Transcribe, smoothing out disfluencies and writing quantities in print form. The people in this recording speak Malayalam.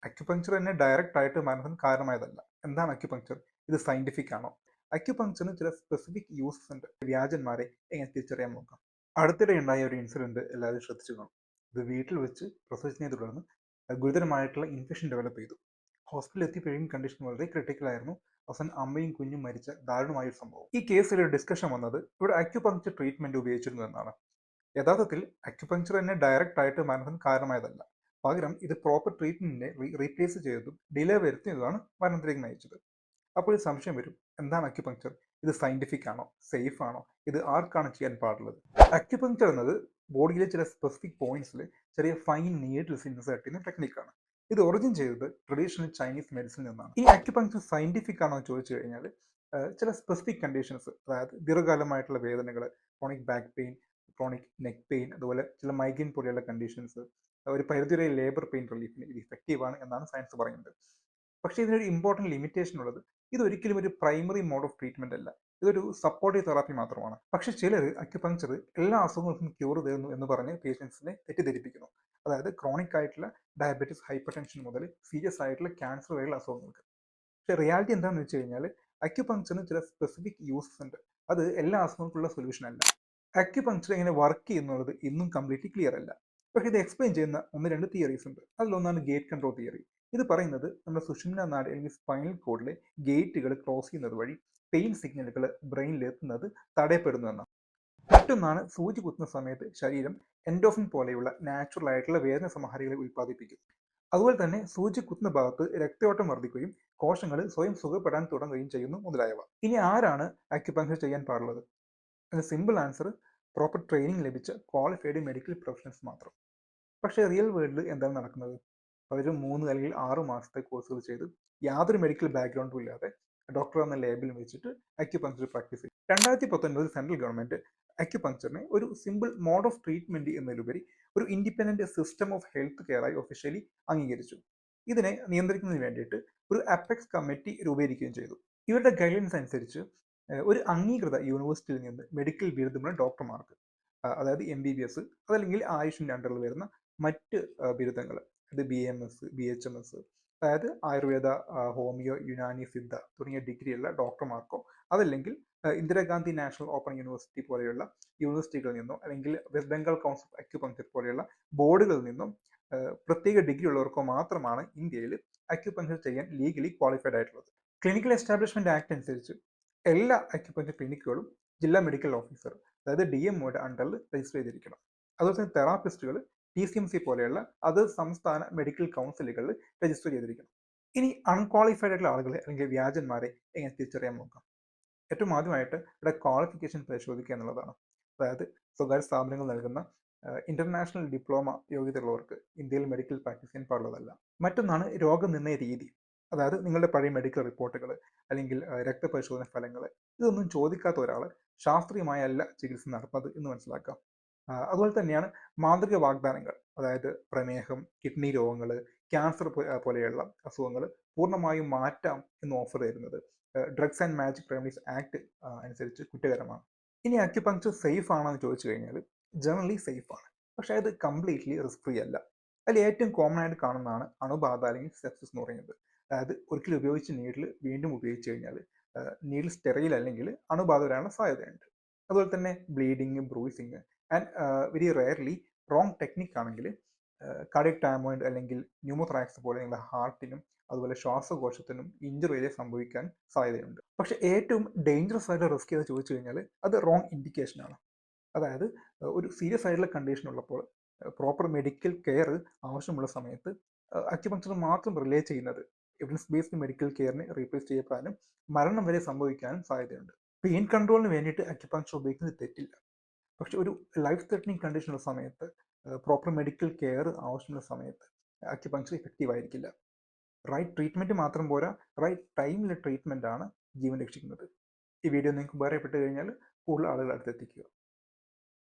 അക്യുപങ്ക്ചർ തന്നെ ഡയറക്റ്റ് ആയിട്ട് മരണത്തിന് കാരണമായതല്ല. എന്താണ് അക്യുപങ്ക്ചർ? ഇത് സയന്റിഫിക് ആണോ? അക്യുപങ്ക്ചറിന് ചില സ്പെസിഫിക് യൂസസ് ഉണ്ട്. വ്യാജന്മാരെ എങ്ങനെ തിരിച്ചറിയാൻ നോക്കാം. അടുത്തിടെ ഉണ്ടായ ഒരു ഇൻസിഡന്റ് എല്ലാവരും ശ്രദ്ധിച്ചു കാണും. ഇത് വീട്ടിൽ വെച്ച് പ്രസവിച്ചതിനെ തുടർന്ന് ഗുരുതരമായിട്ടുള്ള ഇൻഫെക്ഷൻ ഡെവലപ്പ് ചെയ്തു. ഹോസ്പിറ്റലിൽ എത്തിയപ്പോഴും കണ്ടീഷൻ വളരെ ക്രിട്ടിക്കൽ ആയിരുന്നു. അവസാനം അമ്മയും കുഞ്ഞും മരിച്ച ദാരുണമായ ഒരു സംഭവം. ഈ കേസിൽ ഒരു ഡിസ്കഷൻ വന്നത് ഇവിടെ അക്യുപങ്ക്ചർ ട്രീറ്റ്മെന്റ് ഉപയോഗിച്ചിരുന്നു എന്നാണ്. യഥാർത്ഥത്തിൽ അക്യുപങ്ക്ചർ തന്നെ ഡയറക്റ്റ് ആയിട്ട് മരണത്തിന് കാരണമായതല്ല. പകരം ഇത് പ്രോപ്പർ ട്രീറ്റ്മെന്റിനെ റീപ്ലേസ് ചെയ്തതും ഡിലേ വരുത്തിയതാണ് മരണത്തിലേക്ക് നയിച്ചത്. അപ്പോൾ ഒരു സംശയം വരും, എന്താണ് അക്യുപങ്ക്ചർ? ഇത് സയന്റിഫിക് ആണോ? സേഫ് ആണോ? ഇത് ആർക്കാണ് ചെയ്യാൻ പാടുള്ളത്? അക്യുപങ്ക്ചർ എന്നത് ബോഡിയിലെ ചില സ്പെസിഫിക് പോയിന്റ്സിൽ ചെറിയ ഫൈൻ നീഡിൽസ് ഇൻസേർട്ട് ചെയ്യുന്ന ടെക്നിക്കാണ്. ഇത് ഒറിജിൻ ചെയ്തത് ട്രഡീഷണൽ ചൈനീസ് മെഡിസിനിൽ നിന്നാണ്. ഈ അക്യുപങ്ക്ചർ സയന്റിഫിക് ആണോ എന്ന് ചോദിച്ചു കഴിഞ്ഞാൽ ചില സ്പെസിഫിക് കണ്ടീഷൻസ്, അതായത് ദീർഘകാലമായിട്ടുള്ള വേദനകൾ, chronic back pain, chronic neck pain, അതുപോലെ ചില മൈഗ്രെയിൻ പോലെയുള്ള കണ്ടീഷൻസ്, ഒരു പരിധിവരെ ലേബർ പെയിൻ റിലീഫിന് ഇത് ഇഫക്റ്റീവ് ആണ് എന്നാണ് സയൻസ് പറയുന്നത്. പക്ഷേ ഇതിനൊരു ഇമ്പോർട്ടൻറ്റ് ലിമിറ്റേഷൻ ഉള്ളത്, ഇതൊരിക്കലും ഒരു പ്രൈമറി മോഡ് ഓഫ് ട്രീറ്റ്മെന്റ് അല്ല. ഇതൊരു സപ്പോർട്ടീവ് തെറാപ്പി മാത്രമാണ്. പക്ഷെ ചിലർ അക്യുപങ്ക്ചർ എല്ലാ അസുഖങ്ങൾക്കും ക്യൂർ തരുന്നു എന്ന് പറഞ്ഞ് പേഷ്യൻസിനെ തെറ്റിദ്ധരിപ്പിക്കുന്നു. അതായത് ക്രോണിക് ആയിട്ടുള്ള ഡയബറ്റിസ്, ഹൈപ്പർ ടെൻഷൻ മുതൽ സീരിയസ് ആയിട്ടുള്ള ക്യാൻസർ വരെയുള്ള അസുഖങ്ങൾക്ക്. പക്ഷെ റിയാലിറ്റി എന്താണെന്ന് വെച്ച് കഴിഞ്ഞാൽ അക്യുപങ്ക്ചറിന് ചില സ്പെസിഫിക് യൂസസ് ഉണ്ട്. അത് എല്ലാ അസുഖങ്ങൾക്കുള്ള സൊല്യൂഷൻ അല്ല. അക്യുപങ്ക്ചർ എങ്ങനെ വർക്ക് ചെയ്യുന്നുള്ളത് ഇന്നും കംപ്ലീറ്റ്ലി ക്ലിയർ അല്ല. പക്ഷേ ഇത് എക്സ്പ്ലെയിൻ ചെയ്യുന്ന ഒന്ന് രണ്ട് തിയറീസ് ഉണ്ട്. അതിലൊന്നാണ് ഗേറ്റ് കൺട്രോൾ തിയറി. ഇത് പറയുന്നത് നമ്മുടെ സുഷുമ്ന നാഡി അല്ലെങ്കിൽ സ്പൈനൽ കോഡിലെ ഗേറ്റുകൾ ക്രോസ് ചെയ്യുന്നത് വഴി പെയിൻ സിഗ്നലുകൾ ബ്രെയിനിൽ എത്തുന്നത് തടയപ്പെടുന്നു എന്നാണ്. മറ്റൊന്നാണ് സൂചി കുത്തുന്ന സമയത്ത് ശരീരം എൻഡോഫിൻ പോലെയുള്ള നാച്ചുറൽ ആയിട്ടുള്ള വേദന സംഹാരികളെ ഉൽപ്പാദിപ്പിക്കും. അതുപോലെ തന്നെ സൂചി കുത്തുന്ന ഭാഗത്ത് രക്തയോട്ടം വർദ്ധിക്കുകയും കോശങ്ങൾ സ്വയം സുഖപ്പെടാൻ തുടങ്ങുകയും ചെയ്യുന്നു മുതലായവ. ഇനി ആരാണ് അക്യുപങ്ക്ചർ ചെയ്യാൻ പാടുള്ളത്? അതിന് സിമ്പിൾ ആൻസർ, പ്രോപ്പർ ട്രെയിനിങ് ലഭിച്ച ക്വാളിഫൈഡ് മെഡിക്കൽ പ്രൊഫഷണൽസ് മാത്രം. പക്ഷേ റിയൽ വേൾഡിൽ എന്താണ് നടക്കുന്നത്? പലരും 3 അല്ലെങ്കിൽ 6 മാസത്തെ കോഴ്സുകൾ ചെയ്ത് യാതൊരു മെഡിക്കൽ ബാക്ക്ഗ്രൗണ്ടും ഇല്ലാതെ ഡോക്ടർ എന്ന ലേബിൾ വെച്ചിട്ട് അക്യുപങ്ക്ചർ പ്രാക്ടീസ് ചെയ്യും. 2019 സെൻട്രൽ ഗവൺമെന്റ് അക്യുപങ്ക്ചറിനെ ഒരു സിമ്പിൾ മോഡ് ഓഫ് ട്രീറ്റ്മെന്റ് എന്നതിലുപരി ഒരു independent system of health care ആയി ഒഫീഷ്യലി അംഗീകരിച്ചു. ഇതിനെ നിയന്ത്രിക്കുന്നതിന് വേണ്ടിയിട്ട് ഒരു അപ്പെക്സ് കമ്മിറ്റി രൂപീകരിക്കുകയും ചെയ്തു. ഇവരുടെ ഗൈഡൻസ് അനുസരിച്ച് ഒരു അംഗീകൃത യൂണിവേഴ്സിറ്റിയിൽ നിന്ന് മെഡിക്കൽ ബിരുദമുള്ള ഡോക്ടർമാർക്ക്, അതായത് MBBS, അതല്ലെങ്കിൽ ആയുഷിൻ്റെ അണ്ടറിൽ വരുന്ന മറ്റ് ബിരുദങ്ങൾ, അത് BMS, BHMS, അതായത് ആയുർവേദ, ഹോമിയോ, യുനാനി, സിദ്ധ തുടങ്ങിയ ഡിഗ്രിയുള്ള ഡോക്ടർമാർക്കോ, അതല്ലെങ്കിൽ ഇന്ദിരാഗാന്ധി നാഷണൽ ഓപ്പൺ യൂണിവേഴ്സിറ്റി പോലെയുള്ള യൂണിവേഴ്സിറ്റികളിൽ നിന്നോ, അല്ലെങ്കിൽ west Bengal council of acupuncture പോലെയുള്ള ബോർഡുകളിൽ നിന്നും പ്രത്യേക ഡിഗ്രി ഉള്ളവർക്കോ മാത്രമാണ് ഇന്ത്യയിൽ അക്യുപങ്ക്ചർ ചെയ്യാൻ ലീഗലി ക്വാളിഫൈഡ് ആയിട്ടുള്ളത്. ക്ലിനിക്കൽ എസ്റ്റാബ്ലിഷ്മെന്റ് ആക്ട് അനുസരിച്ച് എല്ലാ അക്യുപങ്ക്ചർ ക്ലിനിക്കുകളും ജില്ലാ മെഡിക്കൽ ഓഫീസർ, അതായത് DMOയുടെ അണ്ടറിൽ രജിസ്റ്റർ ചെയ്തിരിക്കണം. അതുപോലെ തന്നെ തെറാപ്പിസ്റ്റുകൾ TCMC പോലെയുള്ള അത് സംസ്ഥാന മെഡിക്കൽ കൗൺസിലുകളിൽ രജിസ്റ്റർ ചെയ്തിരിക്കണം. ഇനി അൺക്വാളിഫൈഡ് ആയിട്ടുള്ള ആളുകളെ അല്ലെങ്കിൽ വ്യാജന്മാരെ എങ്ങനെ തിരിച്ചറിയാൻ നോക്കാം. ഏറ്റവും ആദ്യമായിട്ട് ഇവിടെ ക്വാളിഫിക്കേഷൻ പരിശോധിക്കുക എന്നുള്ളതാണ്. അതായത് സ്വകാര്യ സ്ഥാപനങ്ങൾ നൽകുന്ന ഇന്റർനാഷണൽ ഡിപ്ലോമ യോഗ്യതയുള്ളവർക്ക് ഇന്ത്യയിൽ മെഡിക്കൽ പ്രാക്ടീസ് ചെയ്യാൻ പാടുള്ളതല്ല. മറ്റൊന്നാണ് രോഗനിർണയ രീതി. അതായത് നിങ്ങളുടെ പഴയ മെഡിക്കൽ റിപ്പോർട്ടുകൾ അല്ലെങ്കിൽ രക്തപരിശോധന ഫലങ്ങൾ, ഇതൊന്നും ചോദിക്കാത്ത ഒരാൾ ശാസ്ത്രീയമായല്ല ചികിത്സ നടത്തുന്നത് എന്ന് മനസ്സിലാക്കാം. അതുപോലെ തന്നെയാണ് മാന്ത്രിക വാഗ്ദാനങ്ങൾ, അതായത് പ്രമേഹം, കിഡ്നി രോഗങ്ങൾ, ക്യാൻസർ പോലെയുള്ള അസുഖങ്ങൾ പൂർണ്ണമായും മാറ്റാം എന്ന് ഓഫർ തരുന്നത് drugs and magic remedies act അനുസരിച്ച് കുറ്റകരമാണ്. ഇനി അക്യുപങ്ക്ചർ സേഫ് ആണോ എന്ന് ചോദിച്ചു കഴിഞ്ഞാൽ ജനറലി സേഫ് ആണ്. പക്ഷേ അത് കംപ്ലീറ്റ്ലി റിസ്ക് ഫ്രീ അല്ല. അതിൽ ഏറ്റവും കോമൺ ആയിട്ട് കാണുന്നതാണ് അണുബാധ അല്ലെങ്കിൽ സെപ്സിസ് എന്ന് പറയുന്നത്. അതായത് ഒരിക്കലും ഉപയോഗിച്ച നീഡിൽ വീണ്ടും ഉപയോഗിച്ച് കഴിഞ്ഞാൽ നീഡിൽ സ്റ്റെറൈൽ അല്ലെങ്കിൽ അണുബാധ വരാനുള്ള സാധ്യതയുണ്ട്. അതുപോലെ തന്നെ bleeding, bruising and very rarely wrong technique ആണെങ്കിൽ കാർഡിയക് ടാമോയിഡ് അല്ലെങ്കിൽ ന്യൂമോത്രാക്സ് പോലെ നിങ്ങളുടെ ഹാർട്ടിനും അതുപോലെ ശ്വാസകോശത്തിനും ഇഞ്ചുറി വരെ സംഭവിക്കാൻ സാധ്യതയുണ്ട്. പക്ഷേ ഏറ്റവും ഡേഞ്ചറസ് ആയിട്ടുള്ള റിസ്ക് എന്ന് ചോദിച്ചു കഴിഞ്ഞാൽ അത് റോങ് ഇൻഡിക്കേഷൻ ആണ്. അതായത് ഒരു സീരിയസ് ആയിട്ടുള്ള കണ്ടീഷൻ ഉള്ളപ്പോൾ പ്രോപ്പർ മെഡിക്കൽ കെയർ ആവശ്യമുള്ള സമയത്ത് അക്യുപങ്ക്ചർ മാത്രം റിലേ ചെയ്യുന്നത് എവിഡൻസ് ബേസ്ഡ് മെഡിക്കൽ കെയറിനെ റീപ്ലേസ് ചെയ്യപ്പെടാനും മരണം വരെ സംഭവിക്കാനും സാധ്യതയുണ്ട്. പെയിൻ കൺട്രോളിന് വേണ്ടിയിട്ട് അക്യുപങ്ക്ചർ ഉപയോഗിക്കുന്നത് തെറ്റില്ല. പക്ഷെ ഒരു ലൈഫ് ത്രെറ്റനിങ് കണ്ടീഷനുള്ള സമയത്ത് പ്രോപ്പർ മെഡിക്കൽ കെയർ ആവശ്യമുള്ള സമയത്ത് അക്യുപങ്ക്ചർ ഇഫക്റ്റീവ് ആയിരിക്കില്ല. റൈറ്റ് ട്രീറ്റ്മെൻറ്റ് മാത്രം പോരാ, റൈറ്റ് ടൈമിലെ ട്രീറ്റ്മെൻ്റ് ആണ് ജീവൻ രക്ഷിക്കുന്നത്. ഈ വീഡിയോ നിങ്ങൾക്ക് ഉപകാരപ്പെട്ട് കഴിഞ്ഞാൽ കൂടുതൽ ആളുകൾ അടുത്തെത്തിക്കുക.